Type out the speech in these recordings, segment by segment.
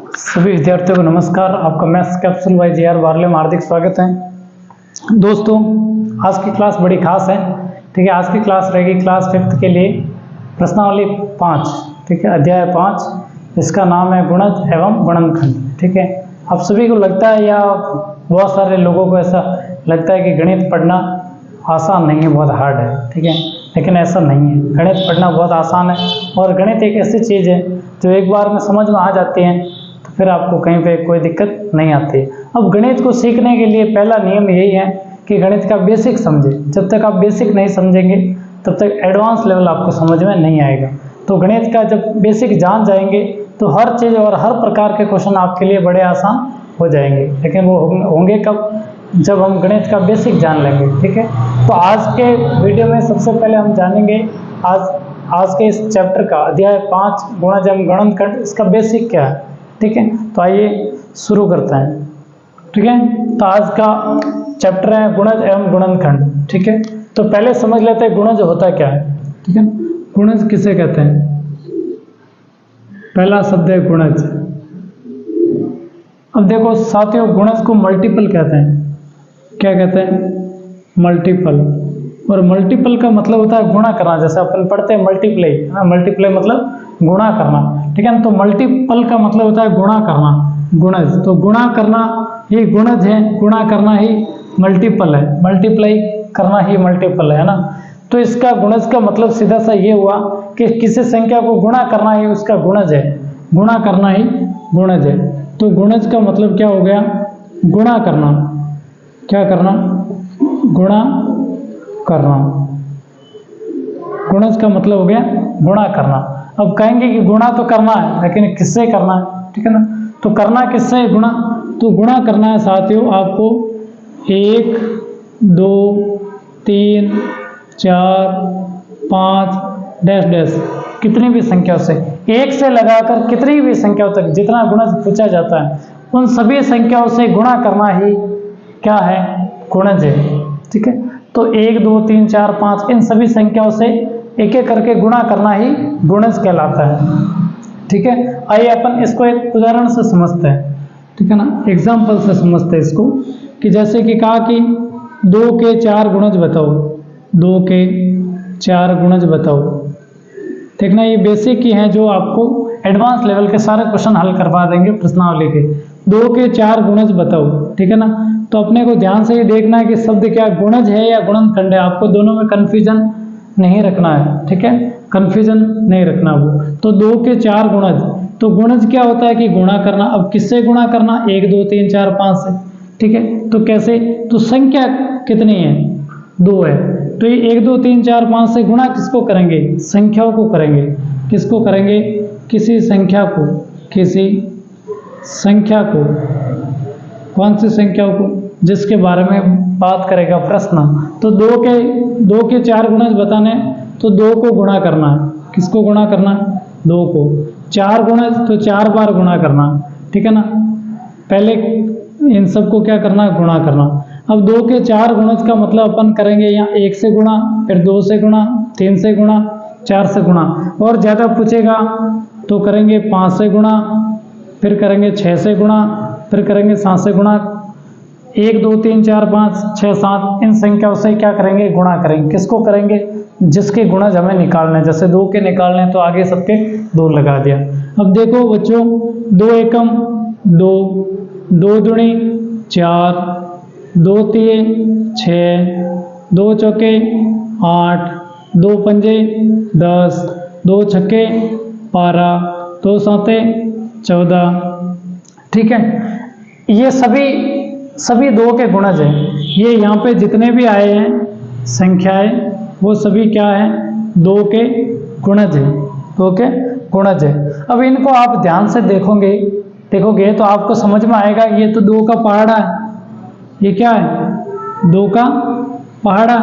सभी विद्यार्थियों को नमस्कार। आपका मैथ्स कैप्सूल बाय JR वार्ले में हार्दिक स्वागत है। दोस्तों, आज की क्लास बड़ी खास है। ठीक है, आज की क्लास रहेगी क्लास 5th के लिए प्रश्नावली 5। ठीक है, अध्याय 5, इसका नाम है गुणज एवं गुणनखंड। ठीक है, आप सभी को लगता है या बहुत सारे लोगों को ऐसा लगता है कि गणित पढ़ना आसान नहीं है, बहुत हार्ड है। ठीक है, लेकिन ऐसा नहीं है। गणित पढ़ना बहुत आसान है और गणित एक ऐसी चीज़ है जो एक बार में समझ में आ जाती है तो फिर आपको कहीं पे कोई दिक्कत नहीं आती। अब गणित को सीखने के लिए पहला नियम यही है कि गणित का बेसिक समझें। जब तक आप बेसिक नहीं समझेंगे तब तक एडवांस लेवल आपको समझ में नहीं आएगा। तो गणित का जब बेसिक जान जाएंगे तो हर चीज़ और हर प्रकार के क्वेश्चन आपके लिए बड़े आसान हो जाएंगे। लेकिन वो होंगे कब? जब हम गणित का बेसिक जान लेंगे। ठीक है, तो आज के वीडियो में सबसे पहले हम जानेंगे आज के इस चैप्टर का अध्याय 5 गुणज एवं गुणनखंड, इसका बेसिक क्या है। ठीक है, तो आइए शुरू करते हैं। ठीक है, तो आज का चैप्टर है गुणज एवं गुणनखंड। ठीक है, तो पहले समझ लेते हैं गुणज होता क्या है। ठीक है, गुणज किसे कहते हैं? पहला शब्द है गुणज। अब देखो साथियों, गुणज को मल्टीपल कहते हैं। क्या कहते हैं? मल्टीपल। और मल्टीपल का मतलब होता है गुणा करना। जैसे अपन पढ़ते हैं मल्टीप्लाई, मल्टीप्लाई मतलब गुणा करना। ठीक है, तो मल्टीपल का मतलब होता है गुणा करना, गुणज। तो गुणा करना ही गुणज है, गुणा करना ही मल्टीपल है, मल्टीप्लाई करना ही मल्टीपल है ना। तो इसका गुणज का मतलब सीधा सा ये हुआ कि किसी संख्या को गुणा करना ही उसका गुणज है, गुणा करना ही गुणज है। तो गुणज का मतलब क्या हो गया? गुणा करना। क्या करना? गुणा करना। गुणज का मतलब हो गया गुणा करना। अब कहेंगे कि गुणा तो करना है, लेकिन किससे करना है? ठीक है ना, तो करना किससे है गुणा? तो गुणा करना है साथियों आपको 1, 2, 3, 4, 5 डैश डैश कितनी भी संख्याओं से, 1 से लगाकर कितनी भी संख्याओं तक जितना गुणज पूछा जाता है उन सभी संख्याओं से गुणा करना ही क्या है? गुणज है। ठीक है, तो 1, 2, 3, 4, 5 इन सभी संख्याओं से एक एक करके गुणा करना ही गुणज कहलाता है। ठीक है, आइए अपन इसको एक उदाहरण से समझते हैं। ठीक है ना, एग्जाम्पल से समझते हैं इसको। कि जैसे कि कहा कि 2 के 4 गुणज बताओ, 2 के 4 गुणज बताओ। देखना ये बेसिक ही हैं जो आपको एडवांस लेवल के सारे क्वेश्चन हल करवा देंगे प्रश्नावली के। 2 के 4 गुणज बताओ। ठीक है ना, तो अपने को ध्यान से ही देखना है कि शब्द क्या गुणज है या गुणनखंड है। आपको दोनों में कंफ्यूजन नहीं रखना है। ठीक है, कंफ्यूजन नहीं रखना वो। तो 2 के 4 गुणज, तो गुणज क्या होता है कि गुणा करना। अब किससे गुणा करना? 1, 2, 3, 4, 5 से। ठीक है, तो कैसे? तो संख्या कितनी है? 2 है, तो ये 1, 2, 3, 4, 5 से गुणा किसको करेंगे? संख्याओं को करेंगे। किसको करेंगे? किसी संख्या को, किसी संख्या को। कौन सी संख्याओं को? जिसके बारे में बात करेगा प्रश्न। तो 2 के 4 गुणज बताने, तो 2 को गुणा करना है। किसको गुणा करना? 2 को। 4 गुणज, तो 4 बार गुणा करना। ठीक है ना, पहले इन सबको क्या करना? गुणा करना। अब 2 के 4 गुणज का मतलब अपन करेंगे यहाँ 1 से गुणा, फिर 2 से गुणा, 3 से गुणा, 4 से गुणा, और ज़्यादा पूछेगा तो करेंगे 5 से गुणा, फिर करेंगे 6 से गुणा, फिर करेंगे 7 से गुणा। 1, 2, 3, 4, 5, 6, 7 इन संख्याओं से क्या करेंगे? गुणा करेंगे। किसको करेंगे? जिसके गुणज हमें निकालने। जैसे 2 के निकालने तो आगे सबके 2 लगा दिया। अब देखो बच्चों, 2 एकम 2, 2 दूनी 4, 2 तिये 6, 2 चौके 8, 2 पंजे 10, 2 छक्के 12, 2 साते 14। ठीक है, ये सभी 2 के गुणज हैं। ये यहाँ पे जितने भी आए हैं संख्याएं वो सभी क्या हैं? 2 के गुणज हैं, 2 के गुणज है। अब इनको आप ध्यान से देखोगे तो आपको समझ में आएगा ये तो 2 का पहाड़ा है। ये क्या है? 2 का पहाड़ा।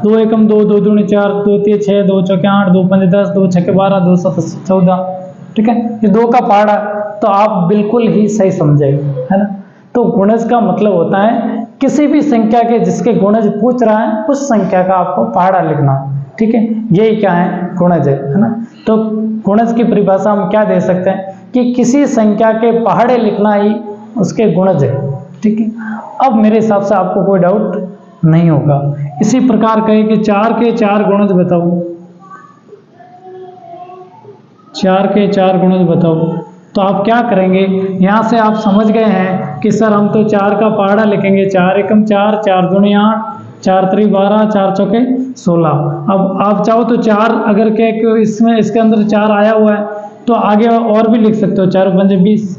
2 एकम 2, 2 दूनी 4, 2 तिये 6, 2 चौके 8, 2 पंजे 10, 2 छक्के 12, 2 सात 14। ठीक है, ये 2 का पहाड़ा, तो आप बिल्कुल ही सही समझेंगे, है ना। तो गुणज का मतलब होता है किसी भी संख्या के जिसके गुणज पूछ रहा है उस संख्या का आपको पहाड़ा लिखना। ठीक है, यही क्या है? गुणज है ना। तो गुणज की परिभाषा हम क्या दे सकते हैं कि किसी संख्या के पहाड़े लिखना ही उसके गुणज है। ठीक है, अब मेरे हिसाब से आपको कोई डाउट नहीं होगा। इसी प्रकार कहे कि 4 के 4 गुणज बताओ, 4 के 4 गुणज बताओ, तो आप क्या करेंगे, यहाँ से आप समझ गए हैं कि सर हम तो 4 का पहाड़ा लिखेंगे, 4 एकम 4, 4 दूनी 8, 4 त्रि 12, 4 चौके 16। अब आप चाहो तो 4 अगर के इसमें इसके अंदर 4 आया हुआ है तो आगे और भी लिख सकते हो, 4 पंजे 20,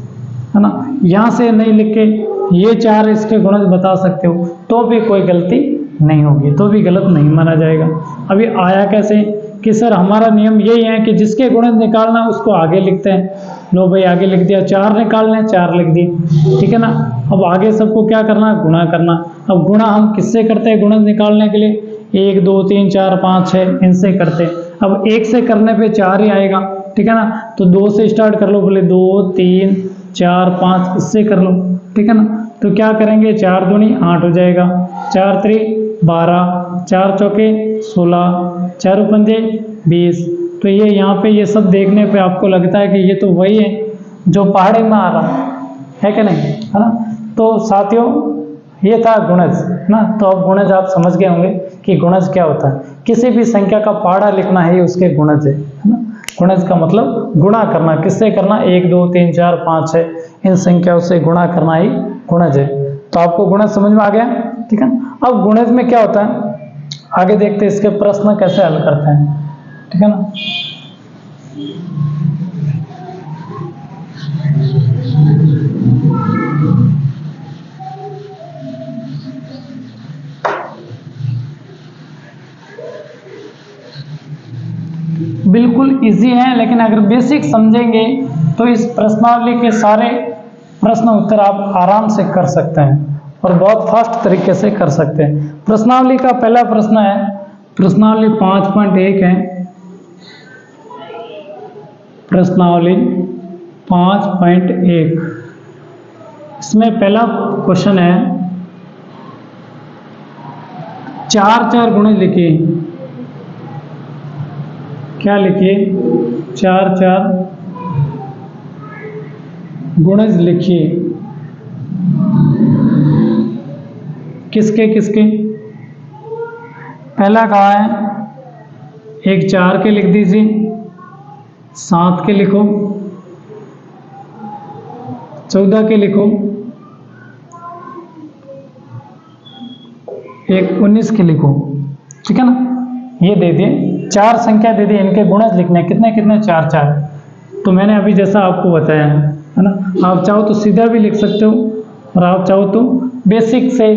है ना। यहाँ से नहीं लिख के ये 4 इसके गुणज बता सकते हो तो भी कोई गलती नहीं होगी, तो भी गलत नहीं माना जाएगा। अभी आया कैसे कि सर हमारा नियम यही है कि जिसके गुणज निकालना उसको आगे लिखते हैं। लो भाई आगे लिख दिया, 4 निकालने हैं 4 लिख दिए, ठीक है ना। अब आगे सबको क्या करना है, गुणा करना। अब गुणा हम किससे करते हैं गुणज निकालने के लिए, 1 2 3 4 5 6 इनसे करते हैं। अब 1 से करने पे 4 ही आएगा, ठीक है ना। तो 2 से स्टार्ट कर लो, बोले 2 3 4 5 इससे कर लो, ठीक है ना। तो क्या करेंगे, 4 दूनी 8 हो जाएगा, 4 त्रि 12, 4 चौके 16, 4 पंजे 20। तो ये यहाँ पे ये सब देखने पे आपको लगता है कि ये तो वही है जो पहाड़े में आ रहा है कि नहीं, है ना। तो साथियों ये था गुणज, ना। तो अब गुणज आप समझ गए होंगे कि गुणज क्या होता है। किसी भी संख्या का पहाड़ा लिखना है उसके गुणज है ना। गुणज का मतलब गुणा करना, किससे करना, 1 2 3 4 5 6 इन संख्याओं से गुणा करना ही गुणज है। तो आपको गुणज समझ में आ गया, ठीक है। अब गुणज में क्या होता है आगे देखते हैं, इसके प्रश्न कैसे हल करते हैं, ठीक है ना। बिल्कुल इजी है, लेकिन अगर बेसिक समझेंगे तो इस प्रश्नावली के सारे प्रश्न उत्तर आप आराम से कर सकते हैं और बहुत फास्ट तरीके से कर सकते हैं। प्रश्नावली का पहला प्रश्न है, प्रश्नावली 5.1 है, प्रश्नावली 5.1। इसमें पहला क्वेश्चन है, 4 4 गुणज लिखिए। क्या लिखिए, 4 4 गुणज लिखिए। किसके किसके, पहला कहा है, एक 4 के लिख दीजिए, 7 के लिखो, 14 के लिखो, एक 19 के लिखो, ठीक है ना। ये दे दिए, 4 संख्या दे दी, इनके गुणज लिखने कितने कितने, 4 4। तो मैंने अभी जैसा आपको बताया है ना। आप चाहो तो सीधा भी लिख सकते हो और आप चाहो तो बेसिक से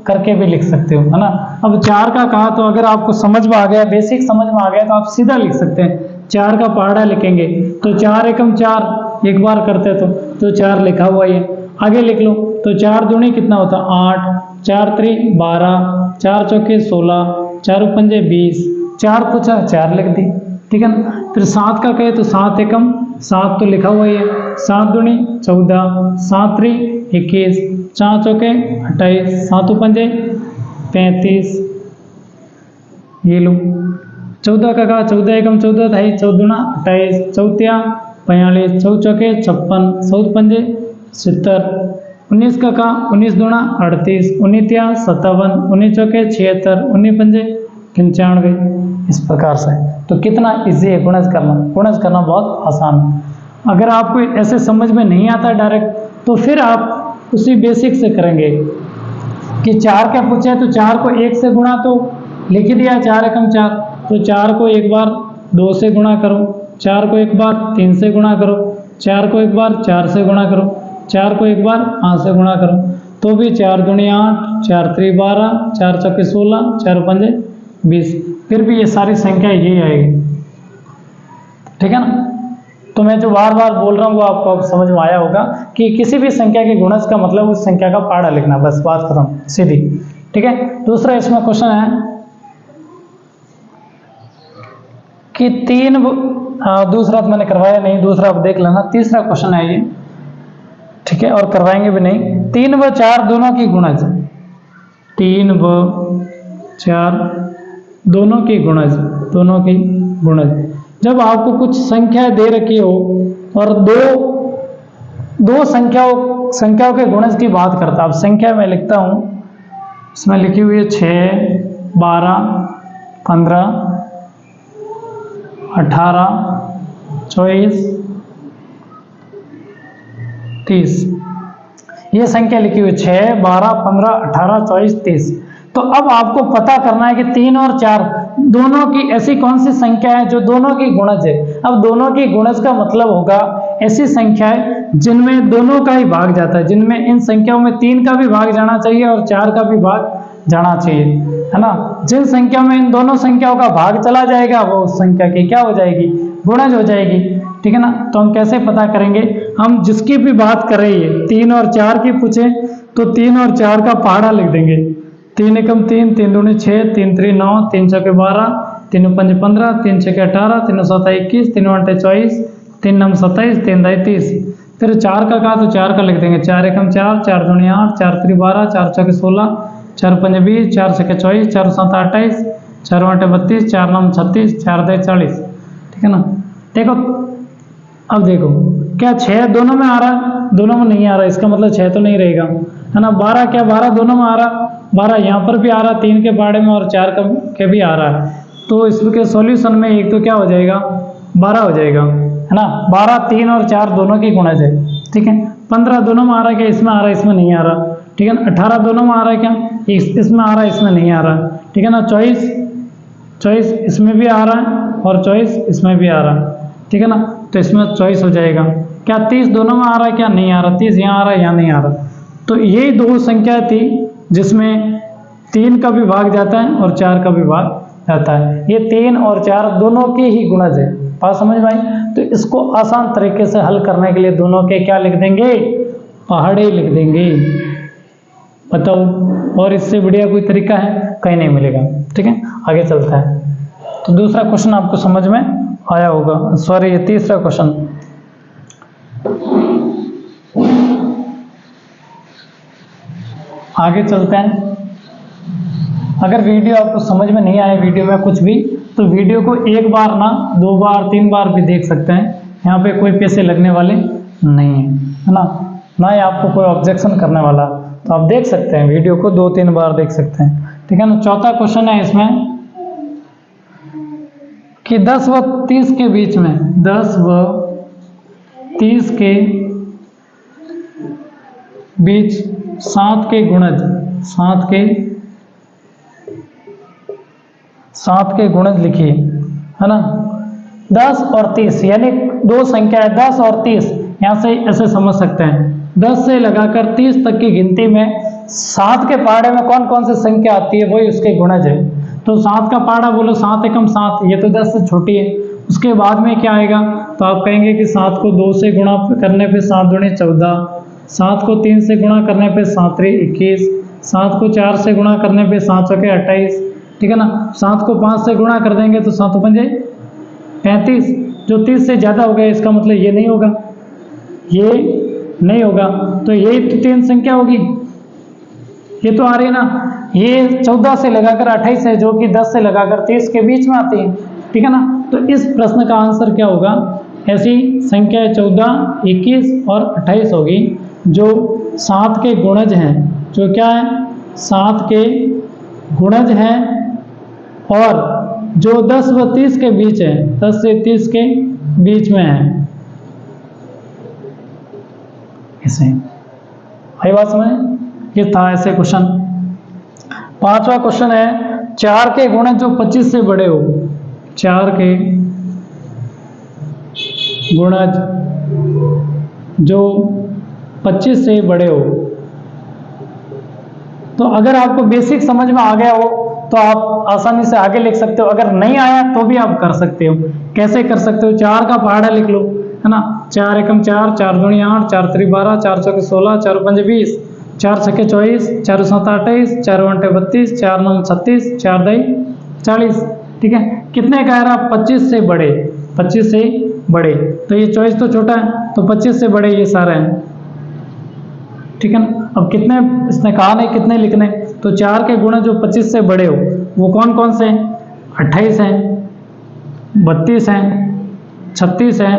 करके भी लिख सकते हो, है ना। अब 4 का कहा तो अगर आपको समझ में आ गया, बेसिक समझ में आ गया तो आप सीधा लिख सकते हैं। 4 का पहाड़ा लिखेंगे तो 4 एकम 4 एक बार करते तो 4 लिखा हुआ है, आगे लिख लो। तो 4 दूनी कितना होता, 8, 4 त्रि 12, 4 चौके 16, 4 पंजे 20, 4 पूछा 4 लिख दी, ठीक है ना। फिर 7 का कहे तो 7 एकम 7 तो लिखा हुआ ही है, 7 दूनी 14, 7 त्रि 21, 4 चौके 28, 7 पंजे 35, ये लो। 14 का कहा, 14 एकम 14 था, 14 दूना 28, 14 45, 4 चौके 56, 7 पंजे 70। 19 का कहा, 19 दूना 38, 19 57, 19 चौके 76, 19 पंजे 95। इस प्रकार से तो कितना इजी है गुणज करना, गुणज करना बहुत आसान है। अगर आपको ऐसे समझ में नहीं आता डायरेक्ट तो फिर आप उसी बेसिक से करेंगे कि 4 क्या पूछे तो 4 को 1 से गुणा तो लिख ही दिया, 4 एकम 4, तो 4 को एक बार 2 से गुणा करो, 4 को एक बार 3 से गुणा करो, 4 को एक बार 4 से गुणा करो, 4 को एक बार 5 से गुणा करो, तो भी 4 दूनी 8, 4 त्रि 12, 4 चौके 16, 4 पंजे 20, फिर भी ये सारी संख्या यही आएगी, ठीक है ना। तो मैं जो बार बार बोल रहा हूँ वो आपको अब समझ में आया होगा कि किसी भी संख्या के गुणज का मतलब उस संख्या का पहाड़ा लिखना, बस बात खत्म, सीधी, ठीक है। दूसरा इसमें क्वेश्चन है कि दूसरा तो मैंने करवाया नहीं, दूसरा आप देख लेना। तीसरा क्वेश्चन है ये, ठीक है, और करवाएंगे भी नहीं। 3 व 4 दोनों की गुणज, 3 व 4 दोनों की गुणज, दोनों की गुणज। जब आपको कुछ संख्या दे रखी हो और 2 दो संख्याओं के गुणज की बात करता है। अब संख्या में लिखता हूँ, इसमें लिखी हुई है 6, 12, 15, 18, 24, 30। ये संख्या लिखी हुई 6, 12, 15, 18, 24, 30। तो अब आपको पता करना है कि 3 और 4 दोनों की ऐसी कौन सी संख्या है जो दोनों की गुणज है। अब दोनों की गुणज का मतलब होगा ऐसी संख्याएं जिनमें दोनों का ही भाग जाता है, जिनमें इन संख्याओं में 3 का भी भाग जाना चाहिए और 4 का भी भाग जाना चाहिए, है ना। जिन संख्या में इन दोनों संख्याओं का भाग चला जाएगा वो उस संख्या की क्या हो जाएगी, गुणज हो जाएगी, ठीक है ना। तो हम कैसे पता करेंगे, हम जिसकी भी बात कर रही है 3 और 4 की पूछे तो 3 और 4 का पहाड़ा लिख देंगे। 3 एकम 3, 3 दूनी 6, 3 3 9, 3 चौके 12, 3 5 15, 3 6 18, 3 7 21, 3 8 24, 3 9 27, 3 10 30। फिर 4 का कहा तो 4 का लिख देंगे। 4 एकम 4, 4 दूनी 8, 4 3 12, 4 चौके 16, 4 5 20, 4 6 24, 4 7 28, 4 8 32, 4 9 36, 4 10 40, ठीक है ना। देखो अब देखो क्या 6 दोनों में आ रहा है, दोनों में नहीं आ रहा, इसका मतलब 6 तो नहीं रहेगा, है ना। 12 क्या 12 दोनों में आ रहा, 12 यहाँ पर भी आ रहा, 3 के बाड़े में और 4 के भी आ रहा है। तो इसके सॉल्यूशन में एक तो क्या हो जाएगा 12 हो जाएगा, है ना। 12 3 और 4 दोनों की गुणज है, ठीक है। 15 दोनों में आ रहा है क्या, इसमें आ रहा है इसमें नहीं आ रहा, ठीक है ना। 18 दोनों में आ रहा है क्या, इसमें आ रहा है इसमें नहीं आ रहा, ठीक है ना। 24 इसमें भी आ रहा है और 24 इसमें भी आ रहा है, ठीक है ना। तो इसमें 24 हो जाएगा। क्या 30 दोनों में आ रहा है क्या, नहीं आ रहा, 30 यहाँ आ रहा है यहाँ नहीं आ रहा। तो यही दो संख्या थी जिसमें 3 का भी भाग जाता है और 4 का भी भाग जाता है। ये 3 और 4 दोनों के ही गुणज है, बात समझ में आई। तो इसको आसान तरीके से हल करने के लिए दोनों के क्या लिख देंगे, पहाड़े लिख देंगे। बताओ और इससे बढ़िया कोई तरीका है, कहीं नहीं मिलेगा, ठीक है। आगे चलता है। तो दूसरा क्वेश्चन आपको समझ में आया होगा, सॉरी ये तीसरा क्वेश्चन। आगे चलते हैं। अगर वीडियो आपको समझ में नहीं आया, वीडियो में कुछ भी, तो वीडियो को एक बार ना 2 बार 3 बार भी देख सकते हैं। यहाँ पे कोई पैसे लगने वाले नहीं है ना, ना ही आपको कोई ऑब्जेक्शन करने वाला, तो आप देख सकते हैं वीडियो को 2-3 बार देख सकते हैं, ठीक है ना। चौथा क्वेश्चन है इसमें कि 10 व 30 के बीच में, 10 व 30 के बीच 7 के गुणज, 7 के गुणज लिखिए, है ना। 10 और 30 यानी दो संख्या है 10 और 30, यहाँ से ऐसे समझ सकते हैं 10 से लगाकर 30 तक की गिनती में 7 के पहाड़े में कौन कौन सी संख्या आती है वही उसके गुणज है। तो 7 का पहाड़ा बोलो 7 एकम 7, ये तो 10 से छोटी है। उसके बाद में क्या आएगा, तो आप कहेंगे कि 7 को 2 से गुणा करने पे 7 दूनी 14, 7 को 3 से गुणा करने पे 7 3 21, 7 को 4 से गुणा करने पे 7 चौके 28, ठीक है ना। 7 को 5 से गुणा कर देंगे तो 7 पंजे 35, जो 30 से ज़्यादा हो गया, इसका मतलब ये नहीं होगा, ये नहीं होगा। तो यही तो 3 संख्या होगी, ये तो आ रही है ना। ये 14 से लगाकर 28 है जो कि 10 से लगाकर 30 के बीच में आती है, ठीक है ना। तो इस प्रश्न का आंसर क्या होगा, ऐसी संख्या 14, 21 और 28 होगी जो 7 के गुणज हैं, जो क्या है 7 के गुणज हैं और जो 10 व 30 के बीच है, 10 से 30 के बीच में है। ऐसे आई बात समझ, ये था ऐसे क्वेश्चन। 5वां क्वेश्चन है 4 के गुणज जो 25 से बड़े हो, 4 के गुणज जो 25 से बड़े हो। तो अगर आपको बेसिक समझ में आ गया हो तो आप आसानी से आगे लिख सकते हो, अगर नहीं आया तो भी आप कर सकते हो। कैसे कर सकते हो, 4 का पहाड़ा लिख लो, है ना। 4 एकम 4, 4 दूनी 8, 4 3 12, 4 चौके 16, 4 5 20, 4 छक्के 24, 4 7 28, 4 8 32, 4 9 36, 4 10 40, ठीक है। कितने कह रहा, 25 से बड़े, 25 से बड़े। तो ये 24 तो छोटा है, तो 25 से बड़े ये सारे हैं, ठीक है ना। अब कितने इसने कहा नहीं कितने लिखने, तो 4 के गुणज जो 25 से बड़े हो वो कौन कौन से हैं, 28 हैं, 32 हैं, 36 हैं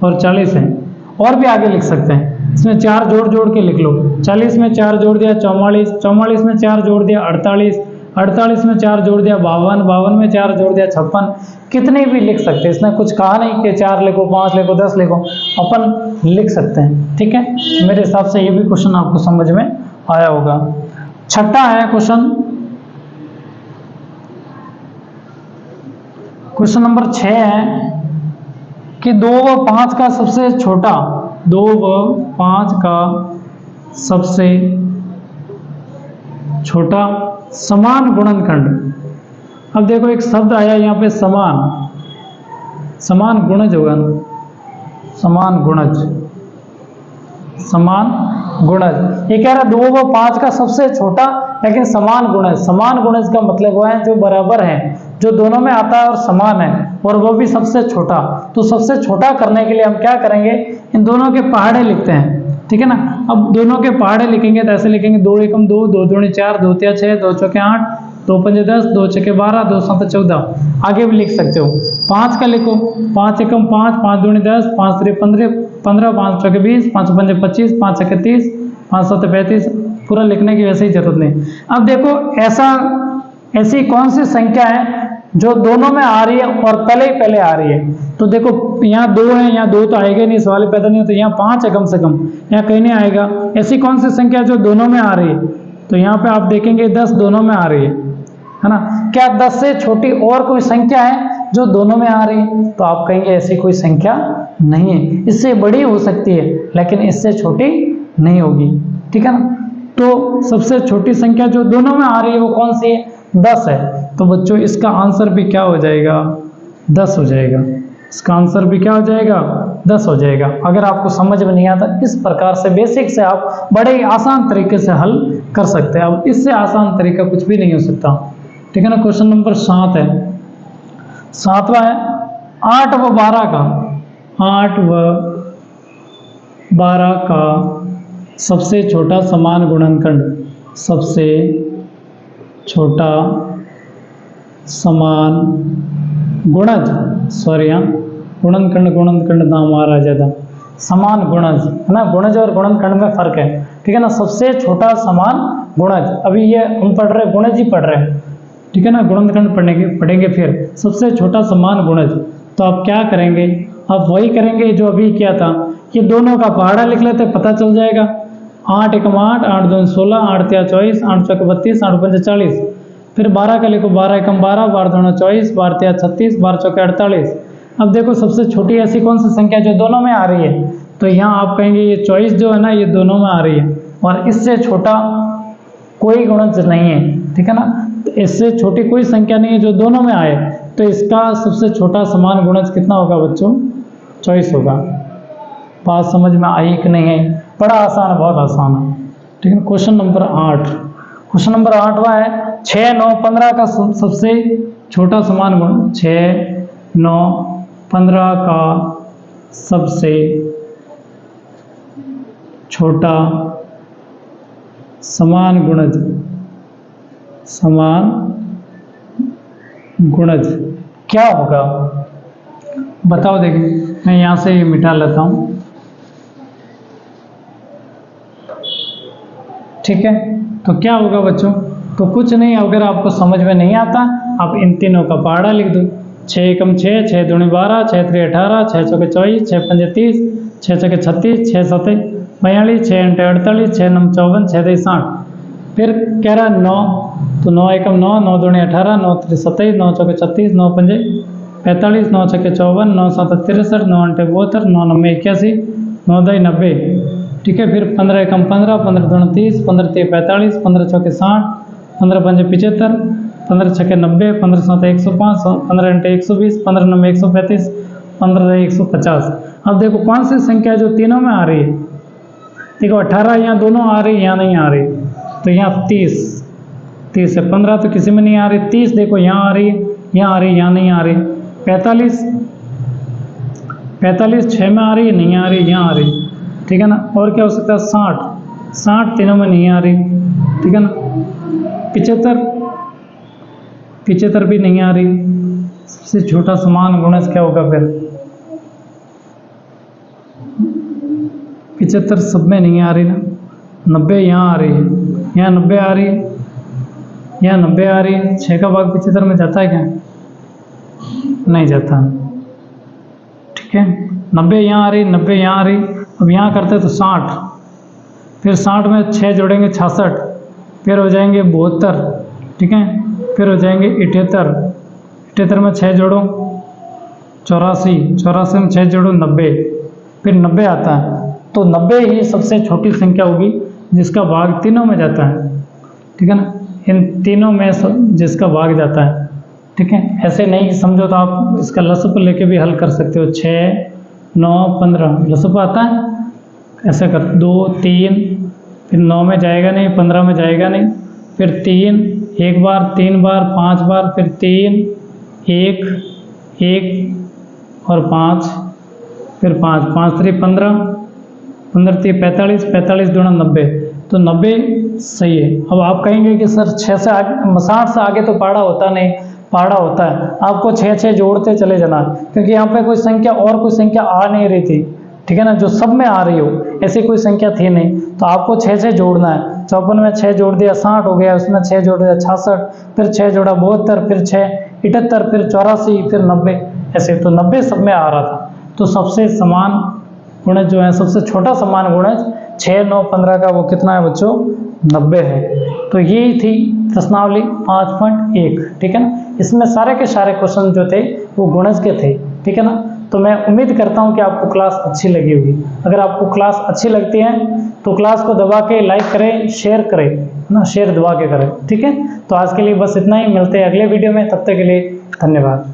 और 40 हैं। और भी आगे लिख सकते हैं, इसमें 4 जोड़ जोड़ के लिख लो। 40 में 4 जोड़ दिया 44, 44 में 4 जोड़ दिया 48, 48 में 4 जोड़ दिया 52, 52 में 4 जोड़ दिया 56। कितने भी लिख सकते हैं, इसने कुछ कहा नहीं कि 4 लिखो, 5 लिखो, 10 लिखो, अपन लिख सकते हैं। ठीक है, मेरे हिसाब से ये भी क्वेश्चन आपको समझ में आया होगा। छठा है क्वेश्चन नंबर 6 है कि 2 व 5 का सबसे छोटा, 2 व 5 का सबसे छोटा समान गुणनखंड। अब देखो एक शब्द आया यहाँ पे समान, समान गुणज होगा ना, समान गुणज, समान गुणज। ये कह रहा है 2 व 5 का सबसे छोटा लेकिन समान गुणज। समान गुणज का मतलब वो है जो बराबर है, जो दोनों में आता है और समान है, और वो भी सबसे छोटा। तो सबसे छोटा करने के लिए हम क्या करेंगे, इन दोनों के पहाड़े लिखते हैं। ठीक है ना, अब दोनों के पहाड़े लिखेंगे तो ऐसे लिखेंगे 2 एकम 2, 2 दूनी 4, 2 तिया 6, 2 चौके 8, 2 पंजे 10, 2 छके 12, 2 सात 14। आगे भी लिख सकते हो। 5 का लिखो, 5 एकम 5, 5 दूनी 10, 5 त्रिक 15, 5 चौके 20, 5 पंजे 25, 5 छके 30, 5 सात 35। पूरा लिखने की वैसे ही जरूरत नहीं। अब देखो ऐसी कौन सी संख्या है जो दोनों में आ रही है और पहले आ रही है। तो देखो यहाँ 2 है, यहाँ 2 तो आएगा नहीं, सवाल पैदा नहीं होता। यहाँ 5 है कम से कम, यहाँ कहीं नहीं आएगा। ऐसी कौन सी संख्या जो दोनों में आ रही है, तो यहाँ पे आप देखेंगे 10 दोनों में आ रही है ना। क्या 10 से छोटी और कोई संख्या है जो दोनों में आ रही है, तो आप कहेंगे ऐसी कोई संख्या नहीं है। इससे बड़ी हो सकती है लेकिन इससे छोटी नहीं होगी। ठीक है ना, तो सबसे छोटी संख्या जो दोनों में आ रही है वो कौन सी है, 10 है। तो बच्चों इसका आंसर भी क्या हो जाएगा, 10 हो जाएगा। इसका आंसर भी क्या हो जाएगा, 10 हो जाएगा। अगर आपको समझ में नहीं आता, इस प्रकार से बेसिक से आप बड़े ही आसान तरीके से हल कर सकते हैं। अब इससे आसान तरीका कुछ भी नहीं हो सकता। ठीक है ना, क्वेश्चन नंबर 7 है, 7वां है 8 व 12 का, 8 व 12 का सबसे छोटा समान गुणनखंड, सबसे छोटा समान गुणज, सॉरी यहाँ गुणनखंड नाम आ रहा है ज़्यादा, समान गुणज है ना। गुणज और गुणनखंड में फर्क है। ठीक है ना, सबसे छोटा समान गुणज। अभी ये हम पढ़ रहे गुणज ही पढ़ रहे हैं। ठीक है ना, गुणनखंड पढ़ेंगे फिर। सबसे छोटा समान गुणज, तो आप क्या करेंगे, आप वही करेंगे जो अभी किया था। ये दोनों का पहाड़ा लिख लेते, पता चल जाएगा। 8 एकम 8, 8 दूनी 16, 8 तिया 24, 8 चौके 32, 8 पंजे 40। फिर 12 का लिखो, 12 एकम 12, 12 दूना 24, 12 तिया 36, 12 चौके 48। अब देखो सबसे छोटी ऐसी कौन सी संख्या जो दोनों में आ रही है, तो यहाँ आप कहेंगे ये 24 जो है ना, ये दोनों में आ रही है और इससे छोटा कोई गुणज नहीं है। ठीक है ना, तो इससे छोटी कोई संख्या नहीं है जो दोनों में आए, तो इसका सबसे छोटा समान गुणज कितना होगा बच्चों, 24 होगा। बात समझ में आई कि नहीं है, बड़ा आसान है, बहुत आसान है। ठीक है, क्वेश्चन नंबर 8, क्वेश्चन नंबर 8वां है 6, 9, 15 का सबसे छोटा समान गुण, 6, 9, 15 का सबसे छोटा समान गुणज, समान गुणज क्या होगा, बताओ। देखिए मैं यहाँ से ये मिटा लेता हूँ। ठीक है, तो क्या होगा बच्चों, तो कुछ नहीं, अगर आपको समझ में नहीं आता आप इन तीनों का पहाड़ा लिख दो। 6 एकम 6, 6 दूनी 12, 6 त्रिक 18, 6 चौके 24, 6 पंजे 30, 6 चौके 36, 6 सते 42, 6 अंटे 48, 6 नम 54, 6 दई 60। फिर कह रहा 9, तो 9 एकम 9, 9 दूनी 18, 9 त्रिक 27, 9 चौके 36, 9 पंजे 45, 9 छके 54, 9 सात 63, 9 अंटे 72, 9 नब्बे 81, 9 दई 90। ठीक है, फिर 15 एकम 15, 15 दूनी 30, 15 तिया 45, 15 चौके 60, 15 पंजे 75, 15 छके 90, 15 सात 105, 15 अंटे 120, 15 नब्बे 135, 15 दई 150। अब देखो कौन सी संख्या जो तीनों में आ रही है, देखो 18 यहाँ दोनों आ रही, यहाँ नहीं आ रही, तो यहाँ 30 है। 15 तो किसी में नहीं आ रही, 30 देखो यहाँ आ रही है, यहाँ आ रही, यहाँ नहीं आ रही। 45 6 में आ रही है, नहीं आ रही, यहाँ आ रही। ठीक है ना, और क्या हो सकता है, 60 तीनों में नहीं आ रही। ठीक है ना, 75 भी नहीं आ रही। सबसे छोटा समान गुणज क्या होगा, 75 सब में नहीं आ रही ना, 90 यहाँ आ रही है, यहाँ 90 आ रही है, यहाँ 90 आ रही है। 6 का भाग 75 में जाता है क्या? नहीं जाता। ठीक है, 90 यहाँ आ रही, 90 यहाँ आ रही। अब यहाँ करते तो 60, फिर 60 में 6 जोड़ेंगे 66, फिर हो जाएंगे 72। ठीक है, फिर हो जाएंगे 78, 78 में 6 जोड़ो 84, 84 में 6 जोड़ो 90, फिर 90 आता है। तो 90 ही सबसे छोटी संख्या होगी जिसका भाग तीनों में जाता है। ठीक है ना, इन तीनों में जिसका भाग जाता है। ठीक है, ऐसे नहीं समझो तो आप इसका लसप लेके भी हल कर सकते हो। 6, 9, 15 लसप आता है, ऐसे कर 2, 3, फिर 9 में जाएगा नहीं, 15 में जाएगा नहीं, फिर 3 एक बार, 3 बार, 5 बार, फिर 3, 1, 1 और 5, फिर 5, 5 3 15, 15 3 45, 45 दूना 90, तो 90 सही है। अब आप कहेंगे कि सर 6 से आगे, 60 से आगे तो पहाड़ा होता नहीं, पहाड़ा होता है। आपको 6 6 जोड़ते चले जाना, क्योंकि यहाँ पे कोई संख्या और कोई संख्या आ नहीं रही थी। ठीक है ना, जो सब में आ रही हो, ऐसी कोई संख्या थी नहीं, तो आपको 6 6 जोड़ना है। 54 में 6 जोड़ दिया 60 हो गया, उसमें 6 जोड़ दिया 66, फिर 6 जोड़ा 72, फिर 6 78, फिर 84, फिर 90, ऐसे। तो 90 सब में आ रहा था। तो सबसे समान गुणज जो है, सबसे छोटा समान गुणज 6, 9, 15 का वो कितना है बच्चों? 90 है। तो यही थी प्रश्नावली 5.1। ठीक है ना, इसमें सारे के सारे क्वेश्चन जो थे वो गुणज के थे। ठीक है ना, तो मैं उम्मीद करता हूँ कि आपको क्लास अच्छी लगी होगी। अगर आपको क्लास अच्छी लगती है तो क्लास को दबा के लाइक करें, शेयर करें ना, शेयर दबा के करें। ठीक है, तो आज के लिए बस इतना ही, मिलते हैं अगले वीडियो में, तब तक के लिए धन्यवाद।